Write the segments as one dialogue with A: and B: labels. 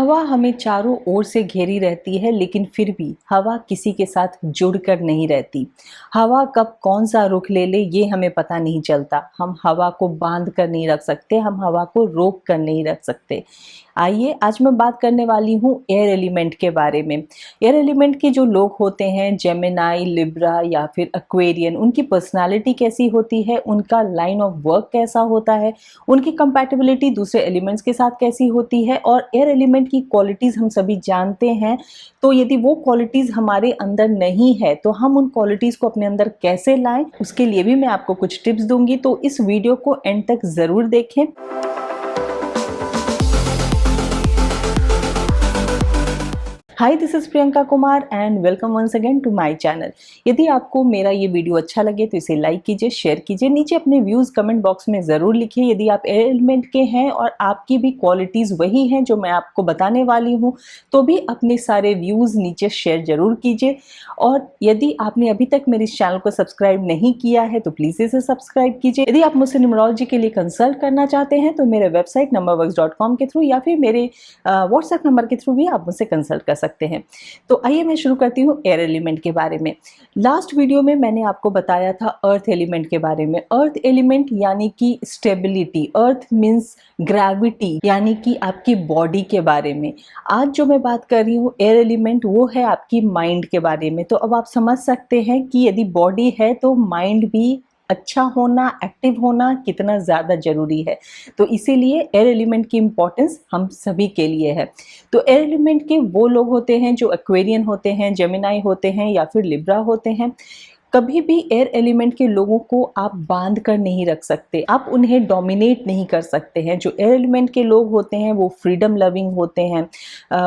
A: हवा हमें चारों ओर से घेरी रहती है, लेकिन फिर भी हवा किसी के साथ जुड़कर नहीं रहती। हवा कब कौन सा रुख ले ले ये हमें पता नहीं चलता। हम हवा को बांध कर नहीं रख सकते, हम हवा को रोक कर नहीं रख सकते। आइए आज मैं बात करने वाली हूँ एयर एलिमेंट के बारे में। एयर एलिमेंट के जो लोग होते हैं, जेमिनाई, लिब्रा या फिर एक्वेरियन, उनकी पर्सनालिटी कैसी होती है, उनका लाइन ऑफ वर्क कैसा होता है, उनकी कंपैटिबिलिटी दूसरे एलिमेंट्स के साथ कैसी होती है, और एयर एलिमेंट की क्वालिटीज़ हम सभी जानते हैं। तो यदि वो क्वालिटीज़ हमारे अंदर नहीं है तो हम उन क्वालिटीज़ को अपने अंदर कैसे लाएं, उसके लिए भी मैं आपको कुछ टिप्स दूंगी। तो इस वीडियो को एंड तक ज़रूर देखें। Hi, this is Priyanka Kumar and welcome once again to my channel. यदि आपको मेरा ये वीडियो अच्छा लगे तो इसे लाइक कीजिए, शेयर कीजिए, नीचे अपने व्यूज़ कमेंट बॉक्स में ज़रूर लिखिए। यदि आप एयर एलिमेंट के हैं और आपकी भी क्वालिटीज़ वही हैं जो मैं आपको बताने वाली हूँ, तो भी अपने सारे व्यूज़ नीचे शेयर ज़रूर कीजिए। और यदि आपने अभी तक मेरे इस चैनल को सब्सक्राइब नहीं किया है तो प्लीज़ इसे सब्सक्राइब कीजिए। यदि आप मुझसे न्यूमरोलॉजी के लिए कंसल्ट करना चाहते हैं तो मेरे वेबसाइट numberworks.com के थ्रू या फिर मेरे व्हाट्सएप नंबर के थ्रू भी आप मुझसे कंसल्ट कर सकते हैं। तो आइए मैं शुरू करती हूँ एयर एलिमेंट के बारे में। लास्ट वीडियो में मैंने आपको बताया था अर्थ एलिमेंट के बारे में। अर्थ एलिमेंट यानी कि स्टेबिलिटी, अर्थ मीन्स ग्रेविटी, यानी कि आपकी बॉडी के बारे में। आज जो मैं बात कर रही हूँ एयर एलिमेंट, वो है आपकी माइंड के बारे में। तो अब आप समझ सकते हैं कि यदि बॉडी है तो माइंड भी अच्छा होना, एक्टिव होना कितना ज़्यादा ज़रूरी है। तो इसीलिए एयर एलिमेंट की इम्पोर्टेंस हम सभी के लिए है। तो एयर एलिमेंट के वो लोग होते हैं जो एक्वेरियन होते हैं, जेमिनाई होते हैं या फिर लिब्रा होते हैं। कभी भी एयर एलिमेंट के लोगों को आप बांध कर नहीं रख सकते, आप उन्हें डोमिनेट नहीं कर सकते हैं। जो एयर एलिमेंट के लोग होते हैं वो फ्रीडम लविंग होते हैं।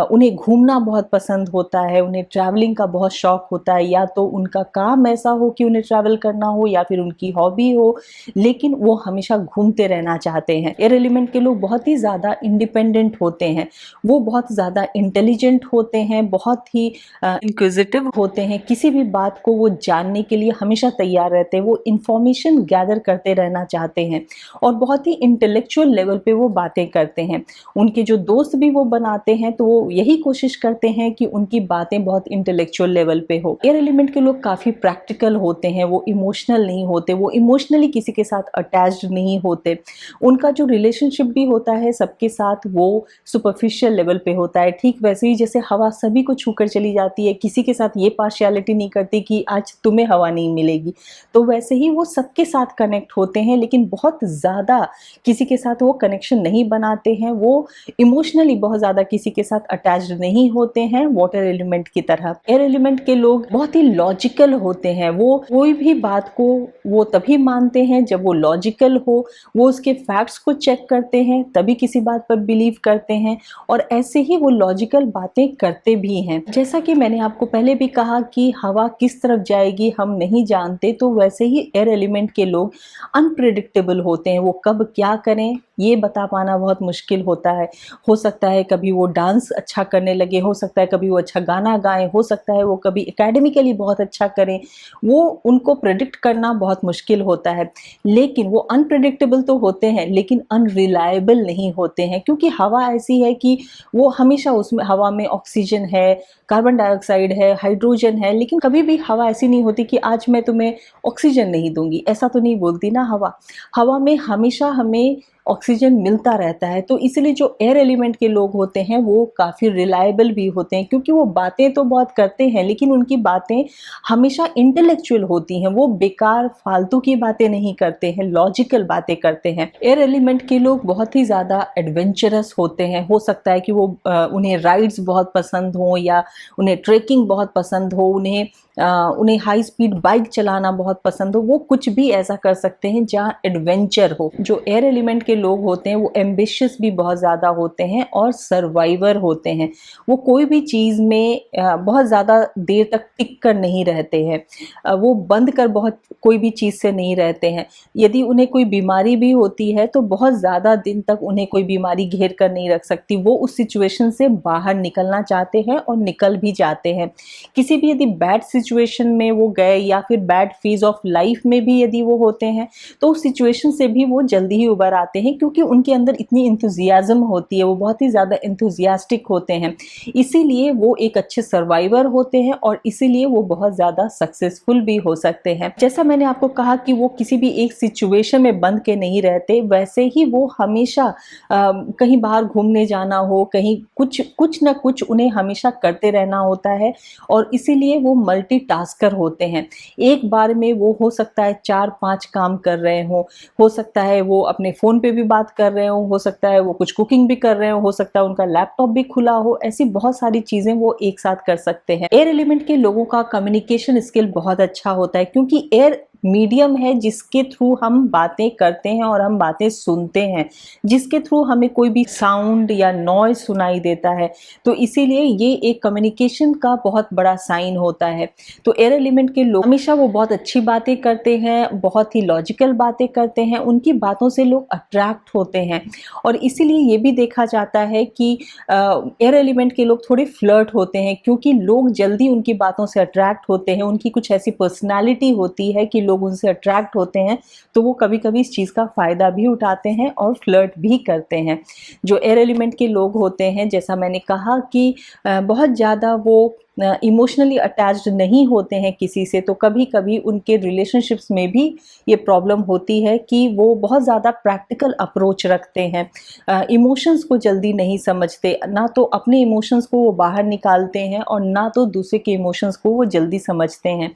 A: उन्हें घूमना बहुत पसंद होता है, उन्हें ट्रैवलिंग का बहुत शौक होता है। या तो उनका काम ऐसा हो कि उन्हें ट्रैवल करना हो या फिर उनकी हॉबी हो, लेकिन वो हमेशा घूमते रहना चाहते हैं। एयर एलिमेंट के लोग बहुत ही ज़्यादा इंडिपेंडेंट होते हैं, वो बहुत ज़्यादा इंटेलिजेंट होते हैं, बहुत ही इंक्विजिटिव होते हैं। किसी भी बात को वो जानने के लिए हमेशा तैयार रहते हैं, वो इंफॉर्मेशन गैदर करते रहना चाहते हैं और बहुत ही इंटेलेक्चुअल लेवल पे वो बातें करते हैं। उनके जो दोस्त भी वो बनाते हैं तो वो यही कोशिश करते हैं कि उनकी बातें बहुत इंटेलेक्चुअल लेवल पे हो। एयर एलिमेंट के लोग काफ़ी प्रैक्टिकल होते हैं, वो इमोशनल नहीं होते, वो इमोशनली किसी के साथ अटैच्ड नहीं होते। उनका जो रिलेशनशिप भी होता है सबके साथ वो सुपरफिशियल लेवल पे होता है। ठीक वैसे ही जैसे हवा सभी को छूकर चली जाती है, किसी के साथ ये पार्शियलिटी नहीं करती कि आज तुम्हें हवा नहीं मिलेगी, तो वैसे ही वो सबके साथ कनेक्ट होते हैं, लेकिन बहुत ज़्यादा किसी के साथ वो कनेक्शन नहीं बनाते हैं। वो इमोशनली बहुत ज़्यादा किसी के साथ अटैच्ड नहीं होते हैं वाटर एलिमेंट की तरह। एयर एलिमेंट के लोग बहुत ही लॉजिकल होते हैं, वो कोई भी बात को वो तभी मानते हैं जब वो लॉजिकल हो, वो उसके फैक्ट्स को चेक करते हैं तभी किसी बात पर बिलीव करते हैं, और ऐसे ही वो लॉजिकल बातें करते भी हैं। जैसा कि मैंने आपको पहले भी कहा कि हवा किस तरफ जाएगी हम नहीं जानते, तो वैसे ही एयर एलिमेंट के लोग अनप्रेडिक्टेबल होते हैं। वो कब क्या करें ये बता पाना बहुत मुश्किल होता है। हो सकता है कभी वो डांस अच्छा करने लगे, हो सकता है कभी वो अच्छा गाना गाएं, हो सकता है वो कभी एकेडमिकली बहुत अच्छा करें। वो उनको प्रेडिक्ट करना बहुत मुश्किल होता है। लेकिन वो अनप्रेडिक्टेबल तो होते हैं लेकिन अनरिलायबल नहीं होते हैं, क्योंकि हवा ऐसी है कि वो हमेशा, उसमें हवा में ऑक्सीजन है, कार्बन डाइऑक्साइड है, हाइड्रोजन है, लेकिन कभी भी हवा ऐसी नहीं होती कि आज मैं तुम्हें ऑक्सीजन नहीं दूंगी, ऐसा तो नहीं बोलती ना हवा। हवा में हमेशा हमें ऑक्सीजन मिलता रहता है। तो इसलिए जो एयर एलिमेंट के लोग होते हैं वो काफ़ी रिलायबल भी होते हैं, क्योंकि वो बातें तो बहुत करते हैं लेकिन उनकी बातें हमेशा इंटेलेक्चुअल होती हैं। वो बेकार फालतू की बातें नहीं करते हैं, लॉजिकल बातें करते हैं। एयर एलिमेंट के लोग बहुत ही ज़्यादा एडवेंचरस होते हैं। हो सकता है कि वो उन्हें राइड्स बहुत पसंद हो, या उन्हें ट्रेकिंग बहुत पसंद हो, उन्हें हाई स्पीड बाइक चलाना बहुत पसंद हो। वो कुछ भी ऐसा कर सकते हैं जहाँ एडवेंचर हो। जो एयर एलिमेंट के लोग होते हैं वो एम्बिशियस भी बहुत ज़्यादा होते हैं और सर्वाइवर होते हैं। वो कोई भी चीज़ में बहुत ज़्यादा देर तक टिक कर नहीं रहते हैं, वो बंद कर बहुत कोई भी चीज़ से नहीं रहते हैं। यदि उन्हें कोई बीमारी भी होती है तो बहुत ज़्यादा दिन तक उन्हें कोई बीमारी घेर कर नहीं रख सकती। वो उस सिचुएशन से बाहर निकलना चाहते हैं और निकल भी जाते हैं। किसी भी यदि बैड सिचुएशन में वो गए या फिर बैड फेज ऑफ लाइफ में भी यदि वो होते हैं तो उस सिचुएशन से भी वो जल्दी ही उबर आते जाते हैं, क्योंकि उनके अंदर इतनी इंथुजियाज्म होती है, वो बहुत ही ज़्यादा इंथुजियास्टिक होते हैं, इसीलिए वो एक अच्छे सर्वाइवर होते हैं और इसीलिए वो बहुत ज़्यादा सक्सेसफुल भी हो सकते हैं। जैसा मैंने आपको कहा कि वो किसी भी एक सिचुएशन में बंद के नहीं रहते, वैसे ही वो हमेशा कहीं बाहर घूमने जाना हो, कहीं कुछ ना कुछ उन्हें हमेशा करते रहना होता है और इसीलिए वो मल्टीटास्कर होते हैं। एक बार में वो हो सकता है 4-5 काम कर रहे हो सकता है वो अपने फ़ोन पे भी बात कर रहे हो सकता है वो कुछ कुकिंग भी कर रहे हो सकता है उनका लैपटॉप भी खुला हो, ऐसी बहुत सारी चीज़ें वो एक साथ कर सकते हैं। एयर एलिमेंट के लोगों का कम्युनिकेशन स्किल बहुत अच्छा होता है, क्योंकि एयर मीडियम है जिसके थ्रू हम बातें करते हैं और हम बातें सुनते हैं, जिसके थ्रू हमें कोई भी साउंड या नॉइज सुनाई देता है, तो इसीलिए ये एक कम्युनिकेशन का बहुत बड़ा साइन होता है। तो एयर एलिमेंट के लोग हमेशा वो बहुत अच्छी बातें करते हैं, बहुत ही लॉजिकल बातें करते हैं, उनकी बातों से लोग अट्रैक्ट होते हैं और इसीलिए ये भी देखा जाता है कि एयर एलिमेंट के लोग थोड़े फ्लर्ट होते हैं, क्योंकि लोग जल्दी उनकी बातों से अट्रैक्ट होते हैं, उनकी कुछ ऐसी पर्सनालिटी होती है कि लोग उनसे अट्रैक्ट होते हैं, तो वो कभी कभी इस चीज़ का फ़ायदा भी उठाते हैं और फ्लर्ट भी करते हैं। जो एयर एलिमेंट के लोग होते हैं, जैसा मैंने कहा कि बहुत ज़्यादा वो इमोशनली अटैच्ड नहीं होते हैं किसी से, तो कभी कभी उनके रिलेशनशिप्स में भी ये प्रॉब्लम होती है कि वो बहुत ज़्यादा प्रैक्टिकल अप्रोच रखते हैं, इमोशंस को जल्दी नहीं समझते, ना तो अपने इमोशंस को वो बाहर निकालते हैं और ना तो दूसरे के इमोशंस को वो जल्दी समझते हैं।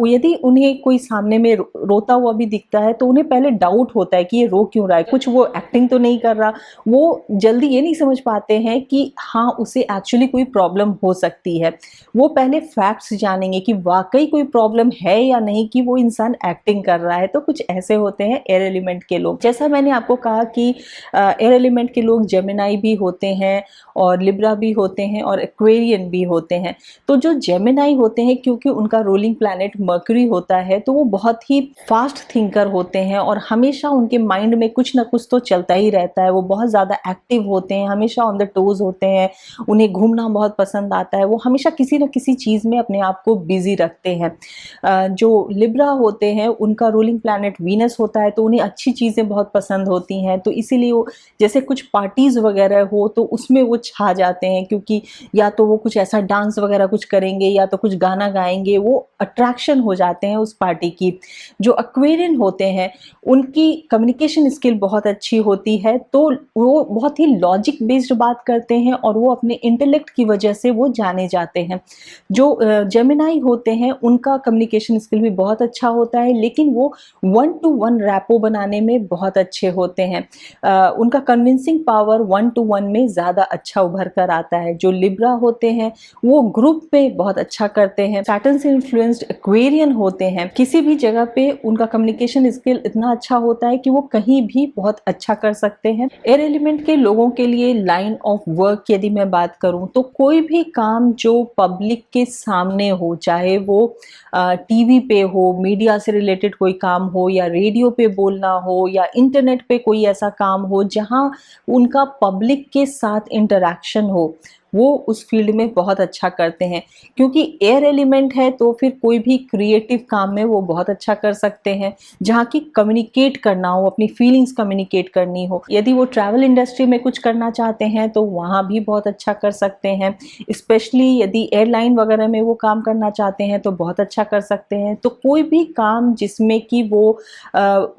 A: यदि उन्हें कोई सामने में रोता हुआ भी दिखता है तो उन्हें पहले डाउट होता है कि ये रो क्यों रहा है, कुछ वो एक्टिंग तो नहीं कर रहा। वो जल्दी ये नहीं समझ पाते हैं कि हाँ, उसे एक्चुअली कोई प्रॉब्लम हो सकती है। वो पहले फैक्ट्स जानेंगे कि वाकई कोई प्रॉब्लम है या नहीं, कि वो इंसान एक्टिंग कर रहा है। तो कुछ ऐसे होते हैं एयर एलिमेंट के लोग। जैसा मैंने आपको कहा कि एयर एलिमेंट के लोग जेमिनाई भी होते हैं और लिब्रा भी होते हैं और एक्वेरियन भी होते हैं। तो जो जेमिनाई होते हैं, क्योंकि उनका रूलिंग प्लैनेट मर्क्यूरी होता है, तो वो बहुत ही फास्ट थिंकर होते हैं और हमेशा उनके माइंड में कुछ ना कुछ तो चलता ही रहता है। वो बहुत ज़्यादा एक्टिव होते हैं, हमेशा ऑन द टोज होते हैं, उन्हें घूमना बहुत पसंद आता है, वो हमेशा किसी न किसी चीज़ में अपने आप को बिजी रखते हैं। जो लिब्रा होते हैं, उनका रूलिंग प्लैनेट वीनस होता है, तो उन्हें अच्छी चीज़ें बहुत पसंद होती हैं, तो इसीलिए वो जैसे कुछ पार्टीज़ वगैरह हो तो उसमें वो छा जाते हैं, क्योंकि या तो वो कुछ ऐसा डांस वगैरह कुछ करेंगे या तो कुछ गाना गाएंगे, वो अट्रैक्शन हो जाते हैं उस पार्टी की। जो एक्वेरियन होते हैं, उनकी कम्युनिकेशन स्किल बहुत अच्छी होती है, तो वो बहुत ही लॉजिक बेस्ड बात करते हैं और वो अपने इंटेलेक्ट की वजह से वो जाने जाते हैं। जो जेमिनाई होते हैं, उनका कम्युनिकेशन स्किल भी बहुत अच्छा होता है, लेकिन वो 1 to 1 रैपो बनाने में बहुत अच्छे होते हैं। उनका कन्विंसिंग पावर 1 to 1 में ज़्यादा अच्छा उभर कर आता है। जो लिब्रा होते हैं, वो ग्रुप पे बहुत अच्छा करते हैं। सैटर्न से इन्फ्लुएंस्ड एक्वेरियन होते हैं, किसी भी जगह पे उनका कम्युनिकेशन स्किल इतना अच्छा होता है कि वो कहीं भी बहुत अच्छा कर सकते हैं। एयर एलिमेंट के लोगों के लिए लाइन ऑफ वर्क यदि मैं बात करूं, तो कोई भी काम जो पब्लिक के सामने हो, चाहे वो टीवी पे हो, मीडिया से रिलेटेड कोई काम हो, या रेडियो पे बोलना हो, या इंटरनेट पे कोई ऐसा काम हो जहां उनका पब्लिक के साथ इंटरेक्शन हो, वो उस फील्ड में बहुत अच्छा करते हैं। क्योंकि एयर एलिमेंट है तो फिर कोई भी क्रिएटिव काम में वो बहुत अच्छा कर सकते हैं, जहाँ की कम्युनिकेट करना हो, अपनी फीलिंग्स कम्युनिकेट करनी हो। यदि वो ट्रैवल इंडस्ट्री में कुछ करना चाहते हैं तो वहाँ भी बहुत अच्छा कर सकते हैं। स्पेशली यदि एयरलाइन वगैरह में वो काम करना चाहते हैं तो बहुत अच्छा कर सकते हैं। तो कोई भी काम जिसमें कि वो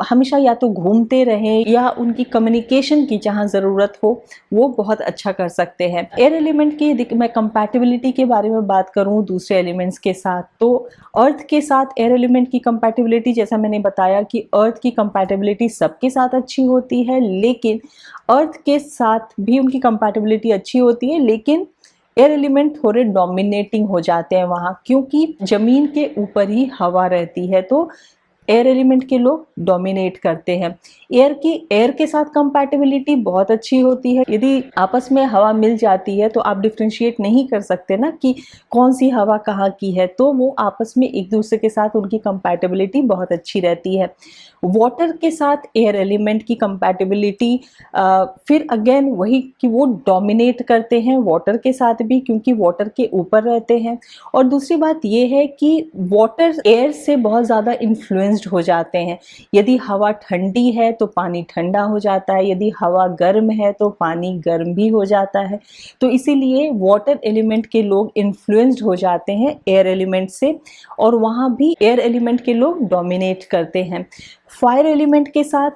A: हमेशा या तो घूमते रहें या उनकी कम्युनिकेशन की जहाँ ज़रूरत हो, वो बहुत अच्छा कर सकते हैं। एयर एलिमेंट की मैं कंपैटिबिलिटी के बारे में बात करूं दूसरे एलिमेंट्स के साथ, तो अर्थ के साथ एयर एलिमेंट की कंपैटिबिलिटी, जैसा मैंने बताया कि अर्थ की कंपैटिबिलिटी सबके साथ अच्छी होती है, लेकिन अर्थ के साथ भी उनकी कंपैटिबिलिटी अच्छी होती है, लेकिन एयर एलिमेंट थोड़े डोमिनेटिंग हो जाते हैं वहाँ, क्योंकि ज़मीन के ऊपर ही हवा रहती है, तो एयर एलिमेंट के लोग डोमिनेट करते हैं। एयर के साथ कंपैटिबिलिटी बहुत अच्छी होती है। यदि आपस में हवा मिल जाती है तो आप डिफ्रेंशिएट नहीं कर सकते ना कि कौन सी हवा कहाँ की है, तो वो आपस में एक दूसरे के साथ उनकी कंपैटिबिलिटी बहुत अच्छी रहती है। वाटर के साथ एयर एलिमेंट की कंपैटिबिलिटी फिर अगेन वही कि वो डोमिनेट करते हैं वाटर के साथ भी, क्योंकि वाटर के ऊपर रहते हैं। और दूसरी बात ये है कि वाटर एयर से बहुत ज़्यादा इन्फ्लुएंस बैलेंस्ड हो जाते हैं। यदि हवा ठंडी है तो पानी ठंडा हो जाता है, यदि हवा गर्म है तो पानी गर्म भी हो जाता है। तो इसीलिए वाटर एलिमेंट के लोग इन्फ्लुएंस्ड हो जाते हैं एयर एलिमेंट से, और वहाँ भी एयर एलिमेंट के लोग डोमिनेट करते हैं। फायर एलिमेंट के साथ,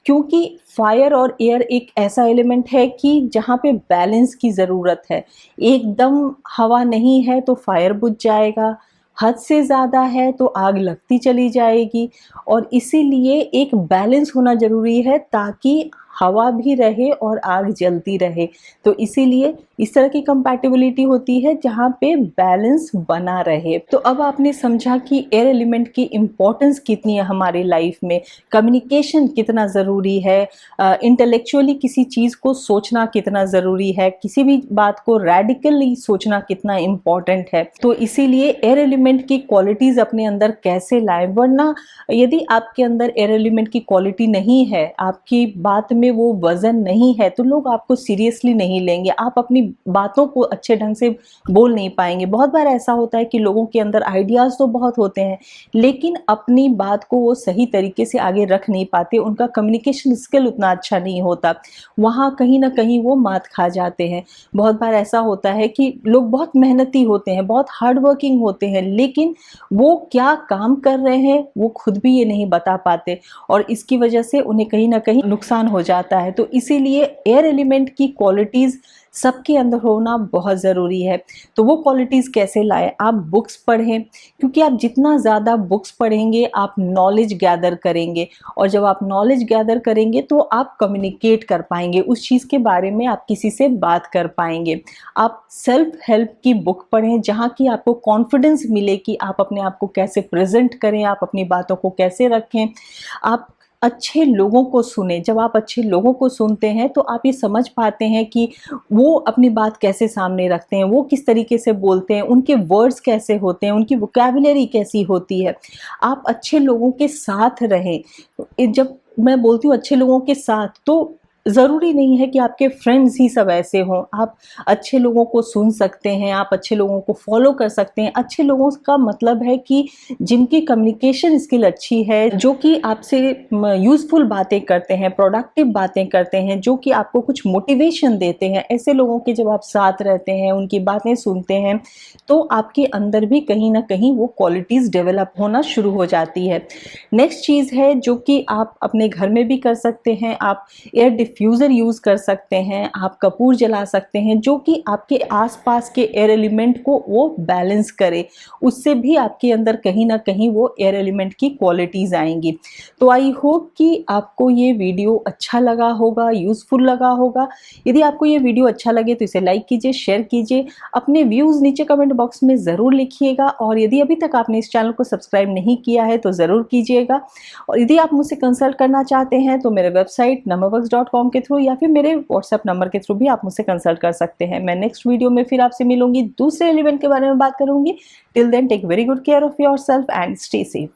A: क्योंकि फायर और एयर एक ऐसा एलिमेंट है कि जहाँ पे बैलेंस की ज़रूरत है। एकदम हवा नहीं है तो फायर बुझ जाएगा, हद से ज़्यादा है तो आग लगती चली जाएगी, और इसीलिए एक बैलेंस होना ज़रूरी है ताकि हवा भी रहे और आग जलती रहे। तो इसीलिए इस तरह की कंपैटिबिलिटी होती है जहाँ पे बैलेंस बना रहे। तो अब आपने समझा कि एयर एलिमेंट की इम्पोर्टेंस कितनी है हमारे लाइफ में, कम्युनिकेशन कितना ज़रूरी है, इंटेलेक्चुअली किसी चीज़ को सोचना कितना ज़रूरी है, किसी भी बात को रेडिकली सोचना कितना इम्पॉर्टेंट है। तो इसीलिए एयर एलिमेंट की क्वालिटीज़ अपने अंदर कैसे लाएं, वरना यदि आपके अंदर एयर एलिमेंट की क्वालिटी नहीं है, आपकी बात में वो वजन नहीं है, तो लोग आपको सीरियसली नहीं लेंगे, आप अपनी बातों को अच्छे ढंग से बोल नहीं पाएंगे। बहुत बार ऐसा होता है कि लोगों के अंदर आइडियाज़ तो बहुत होते हैं लेकिन अपनी बात को वो सही तरीके से आगे रख नहीं पाते, उनका कम्युनिकेशन स्किल उतना अच्छा नहीं होता, वहाँ कहीं ना कहीं वो मात खा जाते हैं। बहुत बार ऐसा होता है कि लोग बहुत मेहनती होते हैं, बहुत हार्ड वर्किंग होते हैं, लेकिन वो क्या काम कर रहे हैं वो खुद भी ये नहीं बता पाते, और इसकी वजह से उन्हें कहीं ना कहीं नुकसान हो जाता है। तो इसीलिए एयर एलिमेंट की क्वालिटीज़ सबके अंदर होना बहुत ज़रूरी है। तो वो क्वालिटीज़ कैसे लाएं? आप बुक्स पढ़ें, क्योंकि आप जितना ज़्यादा बुक्स पढ़ेंगे आप नॉलेज गैदर करेंगे, और जब आप नॉलेज गैदर करेंगे तो आप कम्युनिकेट कर पाएंगे, उस चीज़ के बारे में आप किसी से बात कर पाएंगे। आप सेल्फ हेल्प की बुक पढ़ें जहाँ की आपको कॉन्फिडेंस मिले कि आप अपने आप को कैसे प्रेजेंट करें, आप अपनी बातों को कैसे रखें। आप अच्छे लोगों को सुने, जब आप अच्छे लोगों को सुनते हैं तो आप ये समझ पाते हैं कि वो अपनी बात कैसे सामने रखते हैं, वो किस तरीके से बोलते हैं, उनके वर्ड्स कैसे होते हैं, उनकी वोकैबुलरी कैसी होती है। आप अच्छे लोगों के साथ रहें। जब मैं बोलती हूँ अच्छे लोगों के साथ, तो ज़रूरी नहीं है कि आपके फ्रेंड्स ही सब ऐसे हों, आप अच्छे लोगों को सुन सकते हैं, आप अच्छे लोगों को फॉलो कर सकते हैं। अच्छे लोगों का मतलब है कि जिनकी कम्युनिकेशन स्किल अच्छी है, जो कि आपसे यूज़फुल बातें करते हैं, प्रोडक्टिव बातें करते हैं, जो कि आपको कुछ मोटिवेशन देते हैं। ऐसे लोगों के जब आप साथ रहते हैं, उनकी बातें सुनते हैं, तो आपके अंदर भी कहीं ना कहीं वो क्वालिटीज़ डेवलप होना शुरू हो जाती है। नेक्स्ट चीज़ है जो कि आप अपने घर में भी कर सकते हैं, आप एयर डिफ्यूज़र यूज़ कर सकते हैं, आप कपूर जला सकते हैं, जो कि आपके आसपास के एयर एलिमेंट को वो बैलेंस करे, उससे भी आपके अंदर कहीं ना कहीं वो एयर एलिमेंट की क्वालिटीज़ आएंगी। तो आई होप कि आपको ये वीडियो अच्छा लगा होगा, यूज़फुल लगा होगा। यदि आपको ये वीडियो अच्छा लगे तो इसे लाइक कीजिए, शेयर कीजिए, अपने व्यूज़ नीचे कमेंट बॉक्स में ज़रूर लिखिएगा, और यदि अभी तक आपने इस चैनल को सब्सक्राइब नहीं किया है तो ज़रूर कीजिएगा। और यदि आप मुझसे कंसल्ट करना चाहते हैं तो मेरे वेबसाइट numberworks.com के थ्रू या फिर मेरे व्हाट्सएप नंबर के थ्रू भी आप मुझसे कंसल्ट कर सकते हैं। मैं नेक्स्ट वीडियो में फिर आपसे मिलूंगी, दूसरे एलिमेंट के बारे में बात करूंगी। Till then take very good care of yourself and stay safe.